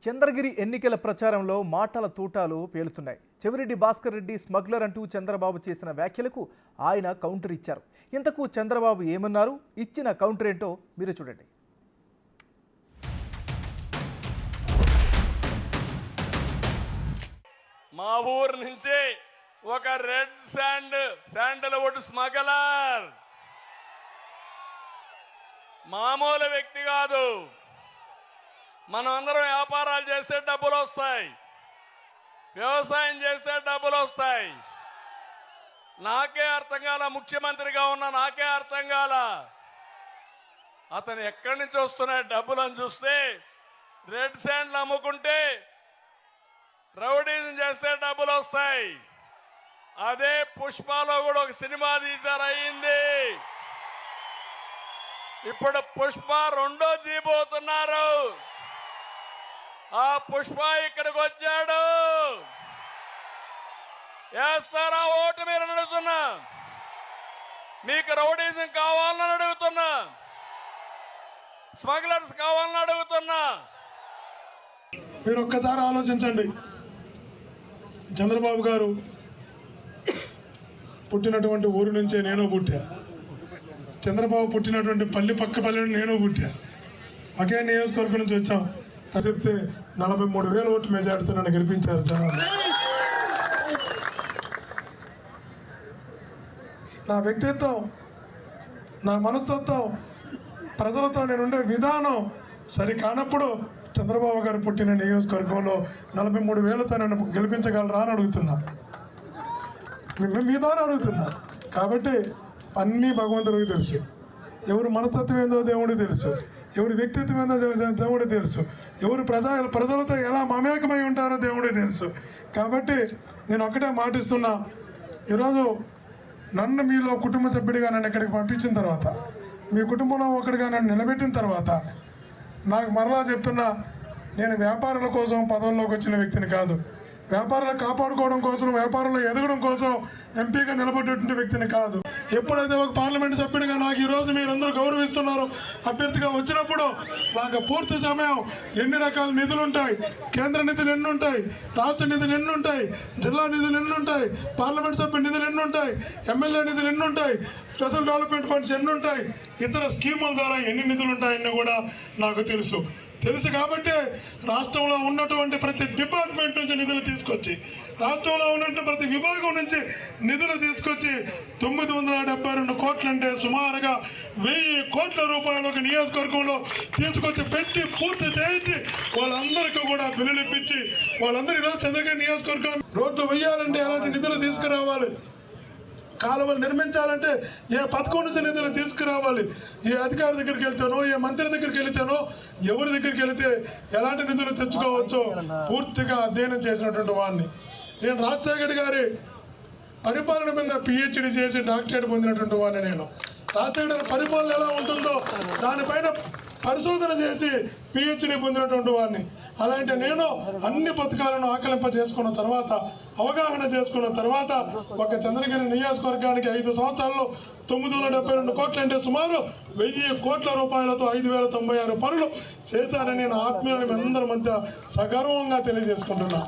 చంద్రగిరి ఎన్నికల ప్రచారంలో మాటల తూటాలు పేలుతున్నాయి. చెవిరెడ్డి భాస్కర్ రెడ్డి స్మగ్లర్ అంటూ చంద్రబాబు చేసిన వ్యాఖ్యలకు ఆయన కౌంటర్ ఇచ్చారు. ఇంతకు చంద్రబాబు ఏమన్నారు, ఇచ్చిన కౌంటర్ ఏంటో మీరు చూడండి. మా ఊరు నుంచి ఒక రెడ్ శాండల్వుడ్ స్మగ్లర్, మామూలు వ్యక్తి కాదు. మనం అందరం వ్యాపారాలు చేసే డబ్బులు వస్తాయి, వ్యవసాయం చేసే డబ్బులు వస్తాయి. నాకే అర్థం కాల, ముఖ్యమంత్రిగా ఉన్న నాకే అర్థం కాల. అతను ఎక్కడి నుంచి వస్తున్నాయి డబ్బులను చూస్తే, రెడ్ శాండ్లు అమ్ముకుంటే రౌడీజం చేస్తే డబ్బులు వస్తాయి. అదే పుష్పలో కూడా ఒక సినిమా తీశారు, అయింది. ఇప్పుడు పుష్ప 2 తీయబోతున్నారు. ఆ పుష్ప ఇక్కడికి వచ్చాడు. వేస్తారా ఓటు మీరు అడుగుతున్నా? మీకు రౌడీజం కావాలని అడుగుతున్నా, స్మగ్లర్స్ కావాలని అడుగుతున్నా. మీరు ఒక్కసారి ఆలోచించండి. చంద్రబాబు గారు పుట్టినటువంటి ఊరి నుంచే నేను పుట్టా. చంద్రబాబు పుట్టినటువంటి పక్క పల్లె నేను పుట్టా. ఒకే నియోజకవర్గం నుంచి వచ్చాం. చెప్తే 43,000 ఓటు మెజార్టీతో నన్ను గెలిపించారు జనాలు. నా వ్యక్తిత్వం, నా మనస్తత్వం, ప్రజలతో నేనుండే విధానం సరి కానప్పుడు చంద్రబాబు గారు పుట్టిన నియోజకవర్గంలో 43,000తో నన్ను గెలిపించగలరా అని అడుగుతున్నా, మీ ద్వారా అడుగుతున్నా. కాబట్టి అన్నీ భగవంతుడికి తెలుసు. ఎవరు మనస్తత్వం ఏందో దేవుడికి తెలుసు, ఎవరి వ్యక్తిత్వం ఏందో దేవుడికి తెలుసు, ఎవరు ప్రజలతో ఎలా మమేకమై ఉంటారో దేవుడికి తెలుసు. కాబట్టి నేను ఒక్కటే మాటిస్తున్నా, ఈరోజు నన్ను మీలో కుటుంబ సభ్యుడిగా నన్ను ఇక్కడికి పంపించిన తర్వాత, మీ కుటుంబంలో ఒకటిగా నన్ను నిలబెట్టిన తర్వాత, నాకు మరలా చెప్తున్నా, నేను వ్యాపారాల కోసం పదవుల్లోకి వచ్చిన వ్యక్తిని కాదు. వ్యాపారాలు కాపాడుకోవడం కోసం, వ్యాపారంలో ఎదగడం కోసం ఎంపీగా నిలబడేటువంటి వ్యక్తిని కాదు. ఎప్పుడైతే ఒక పార్లమెంట్ సభ్యుడిగా నాకు ఈరోజు మీరందరూ గౌరవిస్తున్నారు, అభ్యర్థిగా వచ్చినప్పుడు నాకు పూర్తి సమయం ఎన్ని రకాల నిధులు ఉంటాయి, కేంద్ర నిధులు ఎన్ని ఉంటాయి, రాష్ట్ర నిధులు ఎన్ని ఉంటాయి, జిల్లా నిధులు ఎన్ని ఉంటాయి, పార్లమెంట్ సభ్యుల నిధులు ఎన్ని ఉంటాయి, ఎమ్మెల్యే నిధులు ఎన్ని ఉంటాయి, స్పెషల్ డెవలప్మెంట్ ఫండ్స్ ఎన్ని ఉంటాయి, ఇతర స్కీముల ద్వారా ఎన్ని నిధులు ఉంటాయని కూడా నాకు తెలుసు కాబట్టి రాష్ట్రంలో ఉన్నటువంటి ప్రతి డిపార్ట్మెంట్ నుంచి నిధులు తీసుకొచ్చి, రాష్ట్రంలో ఉన్నటువంటి ప్రతి విభాగం నుంచి నిధులు తీసుకొచ్చి 972 కోట్లు అంటే సుమారుగా 1000 కోట్ల రూపాయలు ఒక నియోజకవర్గంలో తీసుకొచ్చి పెట్టి పూర్తి చేయించి వాళ్ళందరికీ కూడా బిల్లులు ఇప్పించి, వాళ్ళందరూ ఈరోజు చంద్రగిరి నియోజకవర్గం రోడ్లు వేయాలంటే ఎలాంటి నిధులు తీసుకురావాలి, కాలువలు నిర్మించాలంటే ఏ పథకం నుంచి నిధులు తీసుకురావాలి, ఏ అధికారి దగ్గరికి వెళ్తానో, ఏ మంత్రి దగ్గరికి వెళితేనో, ఎవరి దగ్గరికి వెళితే ఎలాంటి నిధులు తెచ్చుకోవచ్చో పూర్తిగా అధ్యయనం చేసినటువంటి వాడిని. నేను రాజశేఖర్ గారి పరిపాలన మీద PhD చేసి డాక్టరేట్ పొందినటువంటి వాడిని. నేను రాజశేఖర్ పరిపాలన ఎలా ఉంటుందో దానిపైన పరిశోధన చేసి PhD పొందినటువంటి వాడిని. అలాంటి నేను అన్ని పథకాలను ఆకలింప చేసుకున్న తర్వాత, అవగాహన చేసుకున్న తర్వాత, ఒక చంద్రగిరి నియోజకవర్గానికి 5 సంవత్సరాల్లో 972 కోట్లు అంటే సుమారు 1000 కోట్ల రూపాయలతో 5,096 పనులు చేశారని నేను ఆత్మీయుల అందరి మధ్య సగర్వంగా తెలియజేసుకుంటున్నా.